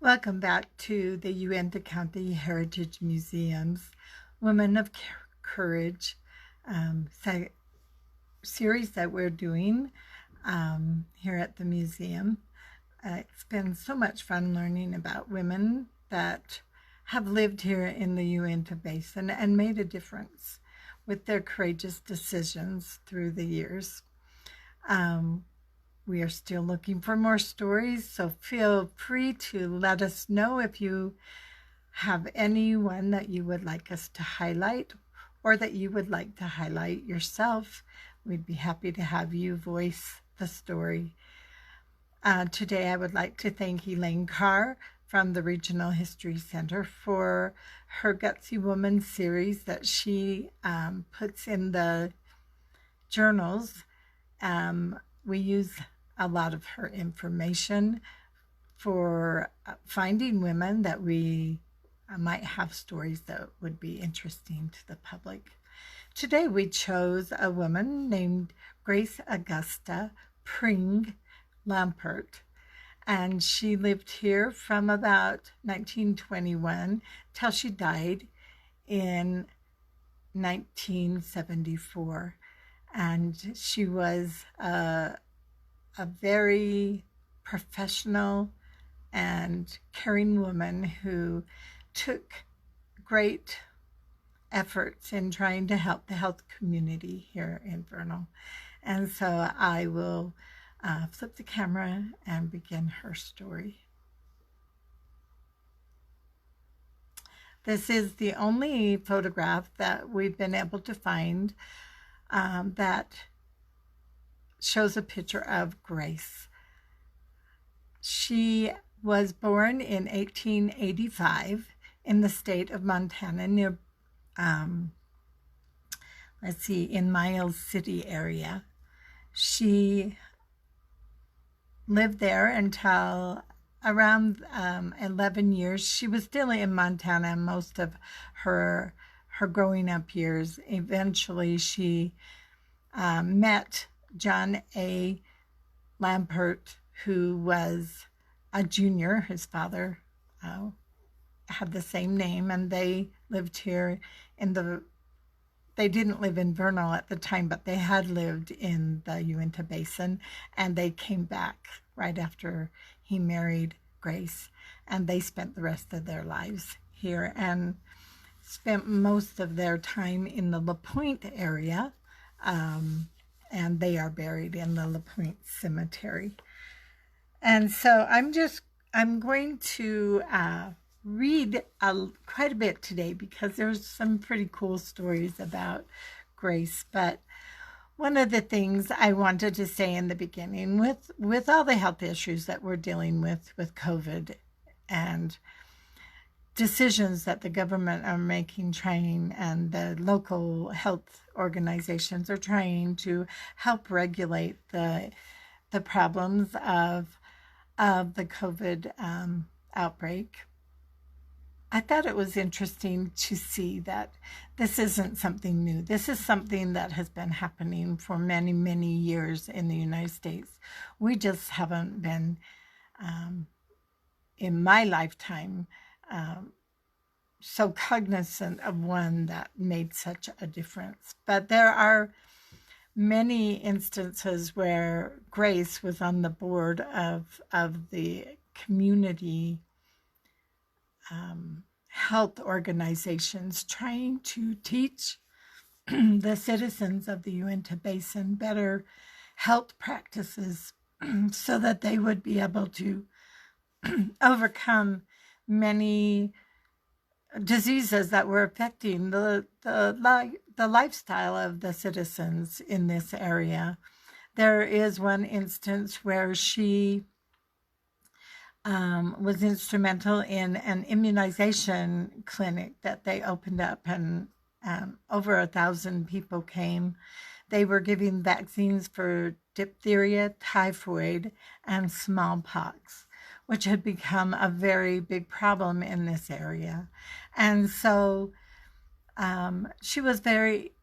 Welcome back to the Uinta County Heritage Museum's Women of Courage series that we're doing here at the museum. It's been so much fun learning about women that have lived here in the Uinta Basin and made a difference with their courageous decisions through the years. We are still looking for more stories, so feel free to let us know if you have anyone that you would like us to highlight or that you would like to highlight yourself. We'd be happy to have you voice the story. Today, I would like to thank Elaine Carr from the Regional History Center for her Gutsy Woman series that she puts in the journals. We use a lot of her information for finding women that we might have stories that would be interesting to the public. Today we chose a woman named Grace Augusta Pring Lambert, and she lived here from about 1921 till she died in 1974. And she was a very professional and caring woman who took great efforts in trying to help the health community here in Vernal. And so I will flip the camera and begin her story. This is the only photograph that we've been able to find that shows a picture of Grace. She was born in 1885 in the state of Montana near, in Miles City area. She lived there until around 11 years. She was still in Montana most of her growing up years. Eventually, she met John A. Lambert, who was a junior. His father had the same name, and they lived here they didn't live in Vernal at the time, but they had lived in the Uinta Basin, and they came back right after he married Grace, and they spent the rest of their lives here and spent most of their time in the La Pointe area, and they are buried in the La Pointe Cemetery. And so I'm going to read quite a bit today because there's some pretty cool stories about Grace. But one of the things I wanted to say in the beginning, with all the health issues that we're dealing with COVID and decisions that the government are making, trying, and the local health organizations are trying to help regulate the problems of the COVID outbreak. I thought it was interesting to see that this isn't something new. This is something that has been happening for many, many years in the United States. We just haven't been, in my lifetime, so cognizant of one that made such a difference. But there are many instances where Grace was on the board of the community health organizations trying to teach the citizens of the Uinta Basin better health practices so that they would be able to overcome many diseases that were affecting the lifestyle of the citizens in this area. There is one instance where she was instrumental in an immunization clinic that they opened up, and over 1,000 people came. They were giving vaccines for diphtheria, typhoid, and smallpox, which had become a very big problem in this area. And so she was very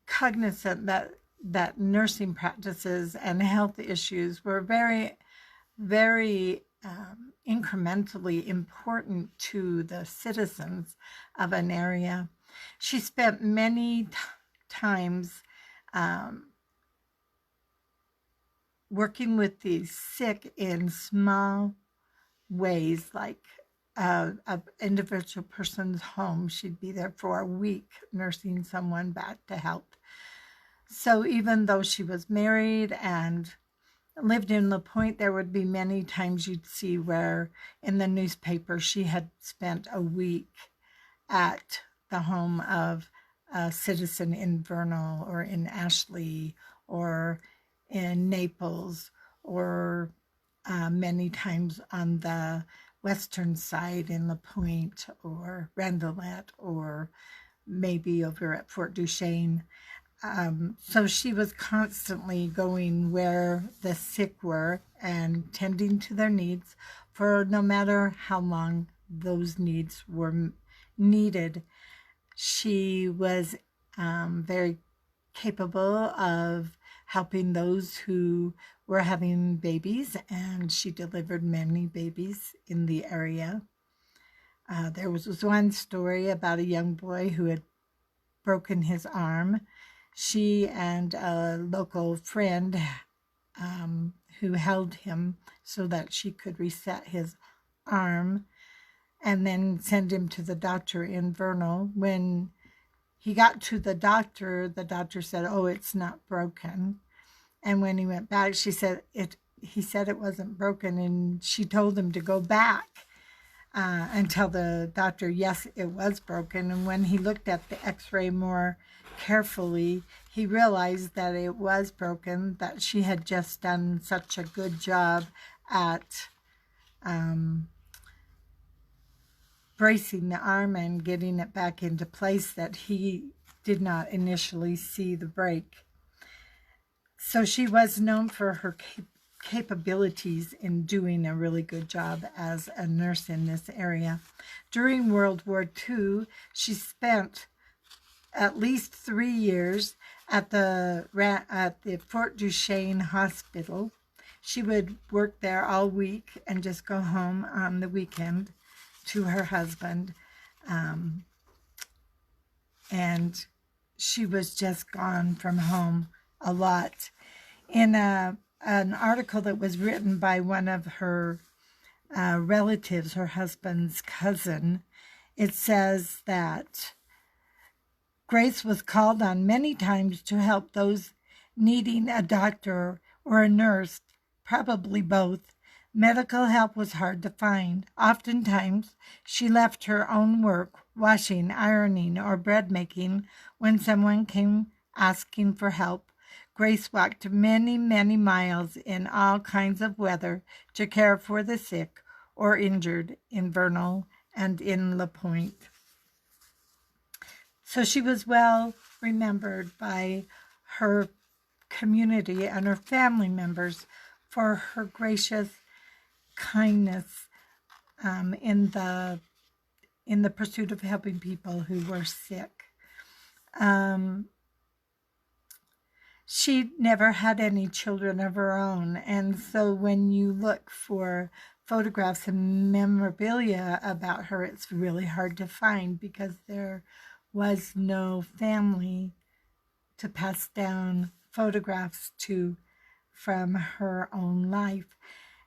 cognizant that nursing practices and health issues were very, very incrementally important to the citizens of an area. She spent many times working with the sick in small ways, like an individual person's home. She'd be there for a week nursing someone back to health. So even though she was married and lived in La Pointe, there would be many times you'd see where in the newspaper she had spent a week at the home of a citizen in Vernal or in Ashley or in Naples, or many times on the western side in La Pointe or Rondelet, or maybe over at Fort Duchesne. So she was constantly going where the sick were and tending to their needs for no matter how long those needs were needed. She was very capable of helping those who were having babies, and she delivered many babies in the area. There was one story about a young boy who had broken his arm. She and a local friend who held him so that she could reset his arm and then send him to the doctor in Vernal. When he got to the doctor said, "Oh, it's not broken." And when he went back, he said it wasn't broken, and she told him to go back and tell the doctor, yes, it was broken. And when he looked at the x-ray more carefully, he realized that it was broken, that she had just done such a good job at bracing the arm and getting it back into place that he did not initially see the break. So she was known for her capabilities in doing a really good job as a nurse in this area. During World War II, she spent at least 3 years at the Fort Duchesne Hospital. She would work there all week and just go home on the weekend to her husband. And she was just gone from home a lot. In an article that was written by one of her relatives, her husband's cousin, it says that Grace was called on many times to help those needing a doctor or a nurse, probably both. Medical help was hard to find. Oftentimes, she left her own work, washing, ironing, or bread making, when someone came asking for help. Grace walked many, many miles in all kinds of weather to care for the sick or injured in Vernal and in La Pointe. So she was well remembered by her community and her family members for her gracious kindness in the pursuit of helping people who were sick. She never had any children of her own, and so when you look for photographs and memorabilia about her, it's really hard to find because there was no family to pass down photographs to from her own life.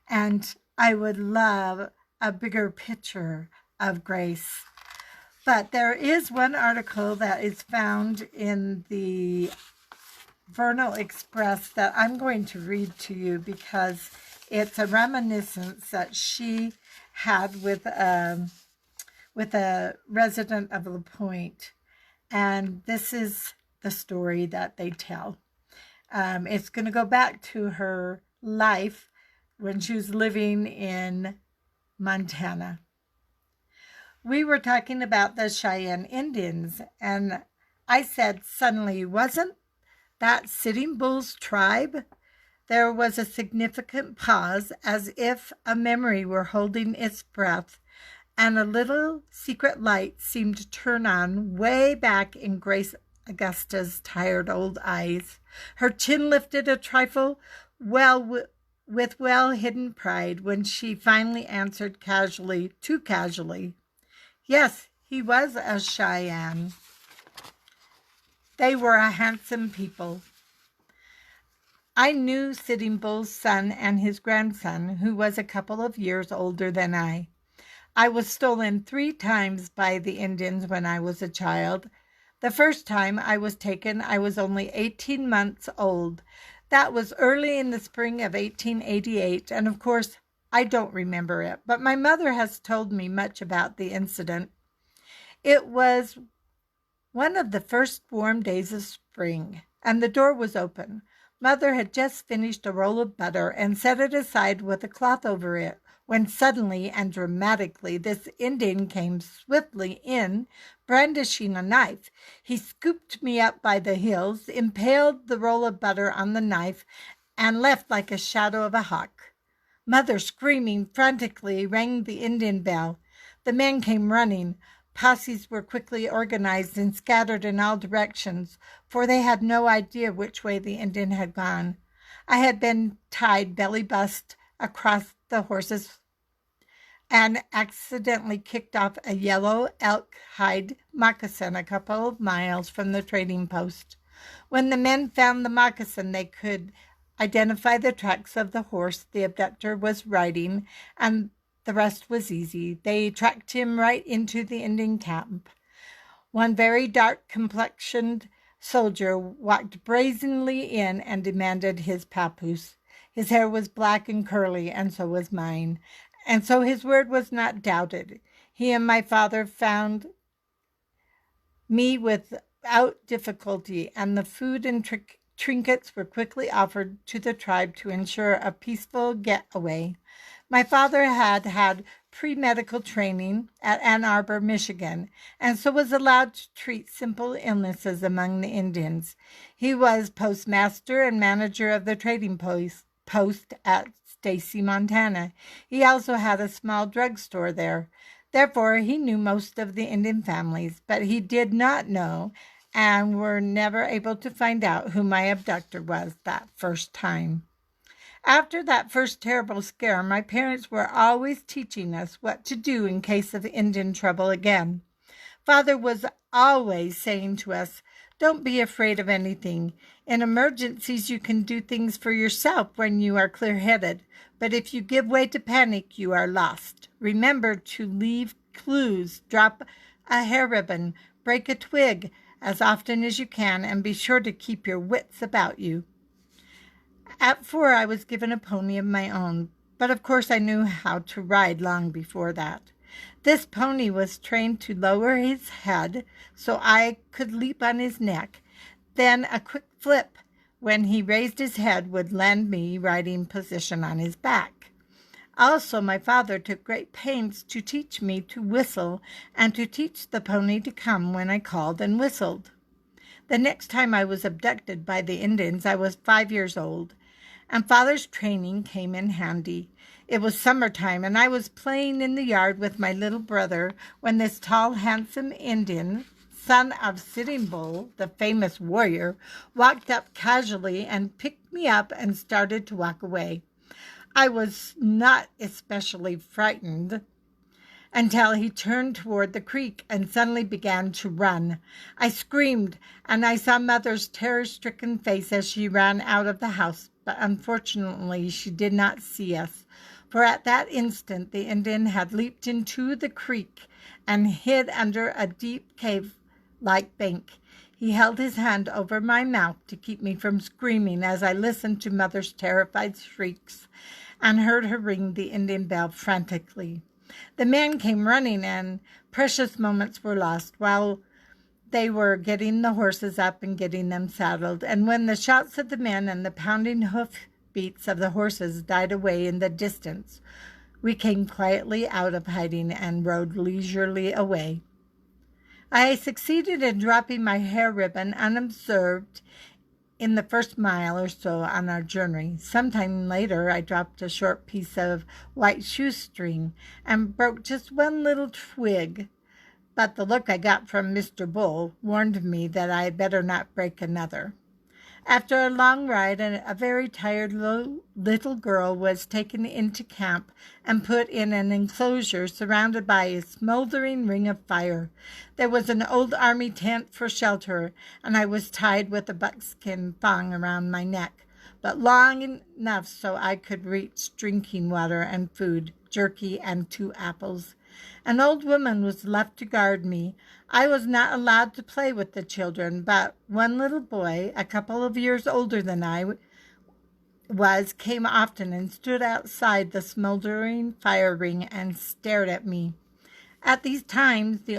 And I would love a bigger picture of Grace. But there is one article that is found in the Vernal Express that I'm going to read to you because it's a reminiscence that she had with a resident of La Pointe. And this is the story that they tell. It's going to go back to her life when she was living in Montana. We were talking about the Cheyenne Indians, and I said suddenly, wasn't that Sitting Bull's tribe? There was a significant pause, as if a memory were holding its breath, and a little secret light seemed to turn on way back in Grace Augusta's tired old eyes. Her chin lifted a trifle. Well, with well-hidden pride when she finally answered casually, too casually, yes, he was a Cheyenne. They were a handsome people. I knew Sitting Bull's son and his grandson, who was a couple of years older than I. I was stolen 3 times by the Indians when I was a child. The first time I was taken, I was only 18 months old. That was early in the spring of 1888, and of course, I don't remember it, but my mother has told me much about the incident. It was one of the first warm days of spring, and the door was open. Mother had just finished a roll of butter and set it aside with a cloth over it, when suddenly and dramatically this Indian came swiftly in, brandishing a knife. He scooped me up by the heels, impaled the roll of butter on the knife, and left like a shadow of a hawk. Mother, screaming frantically, rang the Indian bell. The men came running. Posses were quickly organized and scattered in all directions, for they had no idea which way the Indian had gone. I had been tied belly-bust across the horses and accidentally kicked off a yellow elk hide moccasin a couple of miles from the trading post. When the men found the moccasin, they could identify the tracks of the horse the abductor was riding, and the rest was easy. They tracked him right into the Indian camp. One very dark-complexioned soldier walked brazenly in and demanded his papoose. His hair was black and curly, and so was mine, and so his word was not doubted. He and my father found me without difficulty, and the food and trinkets were quickly offered to the tribe to ensure a peaceful getaway. My father had had pre-medical training at Ann Arbor, Michigan, and so was allowed to treat simple illnesses among the Indians. He was postmaster and manager of the trading post at Stacy, Montana. He also had a small drugstore there. Therefore, he knew most of the Indian families, but he did not know and were never able to find out who my abductor was that first time. After that first terrible scare, my parents were always teaching us what to do in case of Indian trouble again. Father was always saying to us, "Don't be afraid of anything. In emergencies, you can do things for yourself when you are clear-headed. But if you give way to panic, you are lost. Remember to leave clues, drop a hair ribbon, break a twig as often as you can, and be sure to keep your wits about you." At 4, I was given a pony of my own, but of course I knew how to ride long before that. This pony was trained to lower his head so I could leap on his neck. Then a quick flip when he raised his head would land me riding position on his back. Also, my father took great pains to teach me to whistle and to teach the pony to come when I called and whistled. The next time I was abducted by the Indians, I was 5 years old, and Father's training came in handy. It was summertime, and I was playing in the yard with my little brother when this tall, handsome Indian, son of Sitting Bull, the famous warrior, walked up casually and picked me up and started to walk away. I was not especially frightened until he turned toward the creek and suddenly began to run. I screamed, and I saw Mother's terror-stricken face as she ran out of the house, but unfortunately she did not see us, for at that instant the Indian had leaped into the creek and hid under a deep cave-like bank. He held his hand over my mouth to keep me from screaming as I listened to Mother's terrified shrieks and heard her ring the Indian bell frantically. The men came running, and precious moments were lost while they were getting the horses up and getting them saddled. And when the shouts of the men and the pounding hoof beats of the horses died away in the distance, we came quietly out of hiding and rode leisurely away. I succeeded in dropping my hair ribbon unobserved in the first mile or so on our journey. Sometime later, I dropped a short piece of white shoestring and broke just one little twig, but the look I got from Mr. Bull warned me that I had better not break another. After a long ride, a very tired little girl was taken into camp and put in an enclosure surrounded by a smoldering ring of fire. There was an old army tent for shelter, and I was tied with a buckskin thong around my neck, but long enough so I could reach drinking water and food, jerky and 2 apples. An old woman was left to guard me. I was not allowed to play with the children, but one little boy, a couple of years older than I was, came often and stood outside the smoldering fire ring and stared at me. At these times, the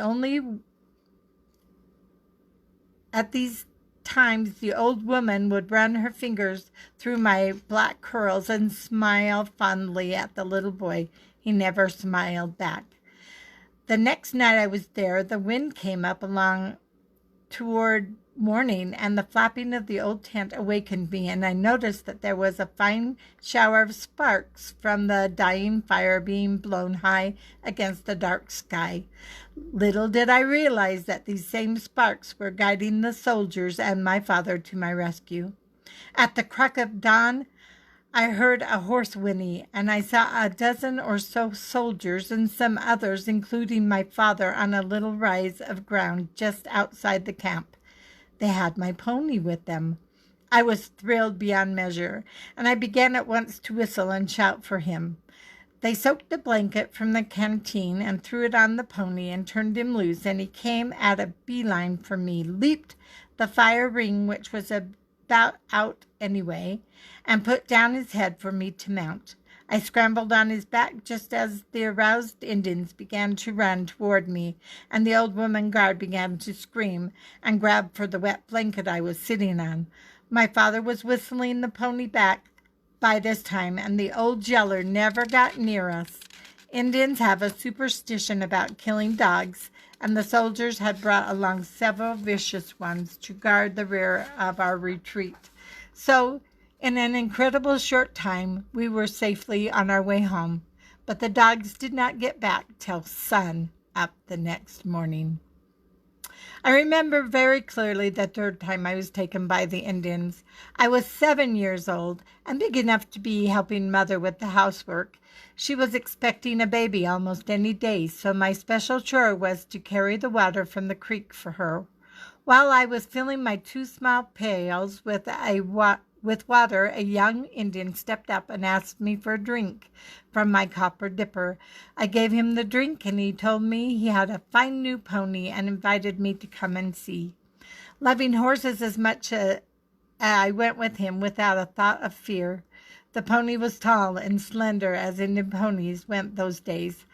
old woman would run her fingers through my black curls and smile fondly at the little boy. He never smiled back. The next night I was there, the wind came up along toward morning, and the flapping of the old tent awakened me, and I noticed that there was a fine shower of sparks from the dying fire being blown high against the dark sky. Little did I realize that these same sparks were guiding the soldiers and my father to my rescue. At the crack of dawn, I heard a horse whinny, and I saw a dozen or so soldiers and some others, including my father, on a little rise of ground just outside the camp. They had my pony with them. I was thrilled beyond measure, and I began at once to whistle and shout for him. They soaked a blanket from the canteen and threw it on the pony and turned him loose, and he came at a beeline for me, leaped the fire ring, which was about out anyway, and put down his head for me to mount. I scrambled on his back just as the aroused Indians began to run toward me, and the old woman guard began to scream and grab for the wet blanket I was sitting on. My father was whistling the pony back by this time, and the old jeller never got near us. Indians have a superstition about killing dogs, and the soldiers had brought along several vicious ones to guard the rear of our retreat. So, in an incredible short time, we were safely on our way home, but the dogs did not get back till sun up the next morning. I remember very clearly the third time I was taken by the Indians. I was 7 years old and big enough to be helping Mother with the housework. She was expecting a baby almost any day, so my special chore was to carry the water from the creek for her. While I was filling my 2 small pails with water, a young Indian stepped up and asked me for a drink from my copper dipper. I gave him the drink, and he told me he had a fine new pony and invited me to come and see. Loving horses as much as I went with him without a thought of fear. The pony was tall and slender, as Indian ponies went those days.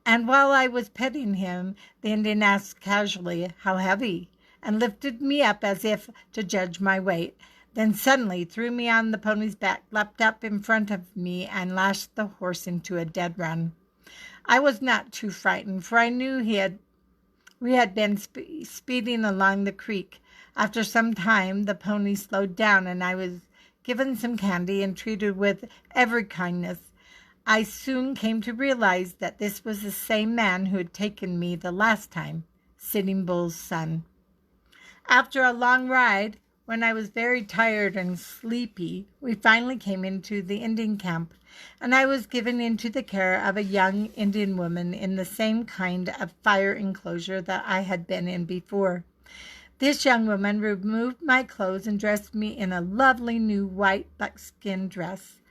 And while I was petting him, the Indian asked casually, "How heavy?" and lifted me up as if to judge my weight. Then suddenly threw me on the pony's back, leapt up in front of me, and lashed the horse into a dead run. I was not too frightened, for I knew we had been speeding along the creek. After some time, the pony slowed down, and I was given some candy and treated with every kindness. I soon came to realize that this was the same man who had taken me the last time, Sitting Bull's son. After a long ride, when I was very tired and sleepy, we finally came into the Indian camp, and I was given into the care of a young Indian woman in the same kind of fire enclosure that I had been in before. This young woman removed my clothes and dressed me in a lovely new white buckskin dress.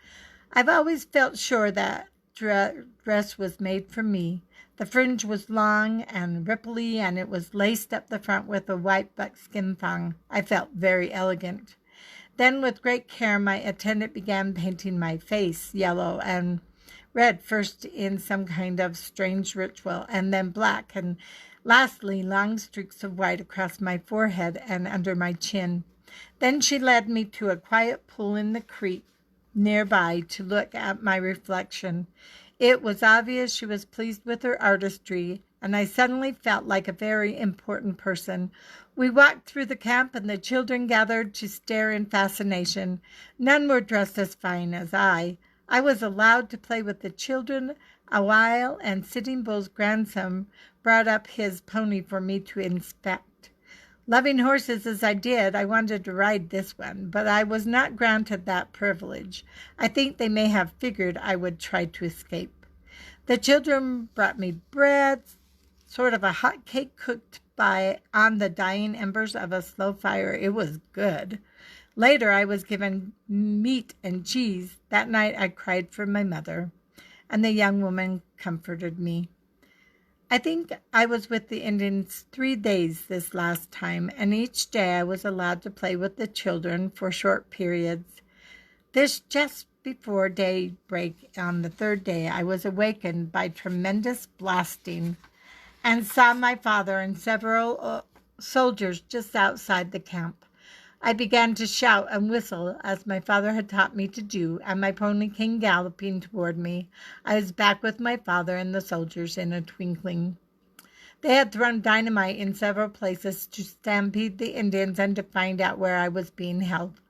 I've always felt sure that dress was made for me. The fringe was long and ripply, and it was laced up the front with a white buckskin thong. I felt very elegant. Then, with great care, my attendant began painting my face yellow and red, first in some kind of strange ritual, and then black, and lastly long streaks of white across my forehead and under my chin. Then she led me to a quiet pool in the creek nearby to look at my reflection. It was obvious she was pleased with her artistry, and I suddenly felt like a very important person. We walked through the camp, and the children gathered to stare in fascination. None were dressed as fine as I. I was allowed to play with the children a while, and Sitting Bull's grandson brought up his pony for me to inspect. Loving horses as I did, I wanted to ride this one, but I was not granted that privilege. I think they may have figured I would try to escape. The children brought me bread, sort of a hot cake cooked by on the dying embers of a slow fire. It was good. Later, I was given meat and cheese. That night, I cried for my mother, and the young woman comforted me. I think I was with the Indians 3 days this last time, and each day I was allowed to play with the children for short periods. This just before daybreak on the third day, I was awakened by tremendous blasting and saw my father and several soldiers just outside the camp. I began to shout and whistle as my father had taught me to do, and my pony came galloping toward me. I was back with my father and the soldiers in a twinkling. They had thrown dynamite in several places to stampede the Indians and to find out where I was being held.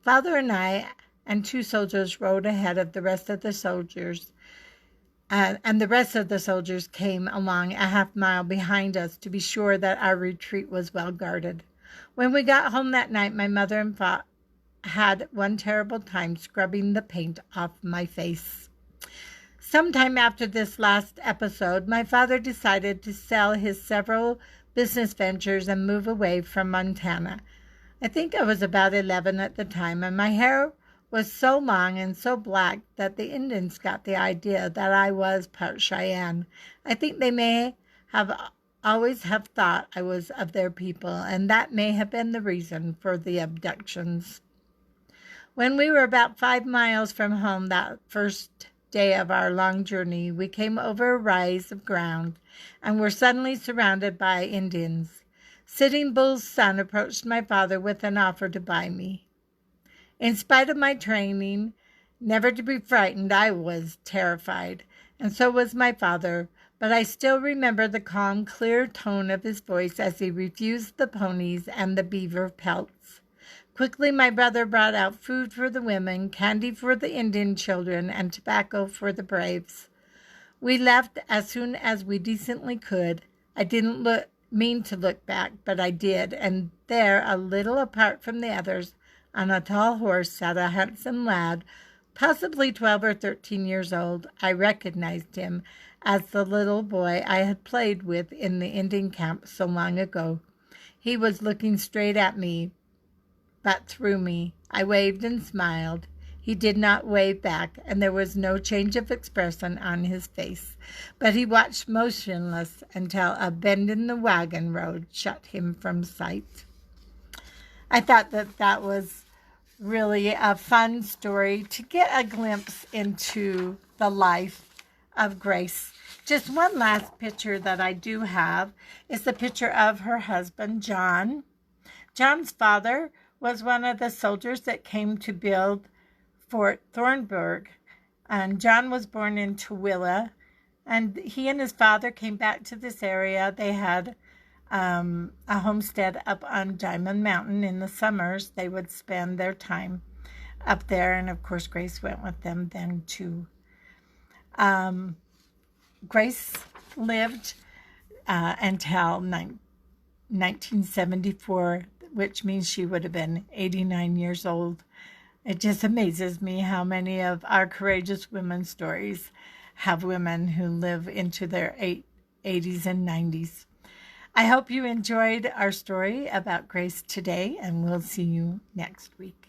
Father and I and 2 soldiers rode ahead of the rest of the soldiers, and the rest of the soldiers came along a half-mile behind us to be sure that our retreat was well guarded. When we got home that night, my mother and father had one terrible time scrubbing the paint off my face. Sometime after this last episode, my father decided to sell his several business ventures and move away from Montana. I think I was about 11 at the time, and my hair was so long and so black that the Indians got the idea that I was part Cheyenne. I think they may have always have thought I was of their people, and that may have been the reason for the abductions. When we were about 5 miles from home that first day of our long journey, we came over a rise of ground and were suddenly surrounded by Indians. Sitting Bull's son approached my father with an offer to buy me. In spite of my training never to be frightened, I was terrified, and so was my father, but I still remember the calm, clear tone of his voice as he refused the ponies and the beaver pelts. Quickly, my brother brought out food for the women, candy for the Indian children, and tobacco for the braves. We left as soon as we decently could. I didn't mean to look back, but I did, and there, a little apart from the others, on a tall horse, sat a handsome lad, possibly 12 or 13 years old. I recognized him as the little boy I had played with in the Indian camp so long ago. He was looking straight at me, but through me. I waved and smiled. He did not wave back, and there was no change of expression on his face, but he watched motionless until a bend in the wagon road shut him from sight. I thought that was really a fun story to get a glimpse into the life of Grace. Just one last picture that I do have is the picture of her husband, John. John's father was one of the soldiers that came to build Fort Thornburg, and John was born in Tooele, and he and his father came back to this area. They had a homestead up on Diamond Mountain. In the summers, they would spend their time up there, and of course Grace went with them then too. Grace lived until 1974, which means she would have been 89 years old. It just amazes me how many of our courageous women's stories have women who live into their 80s and 90s. I hope you enjoyed our story about Grace today, and we'll see you next week.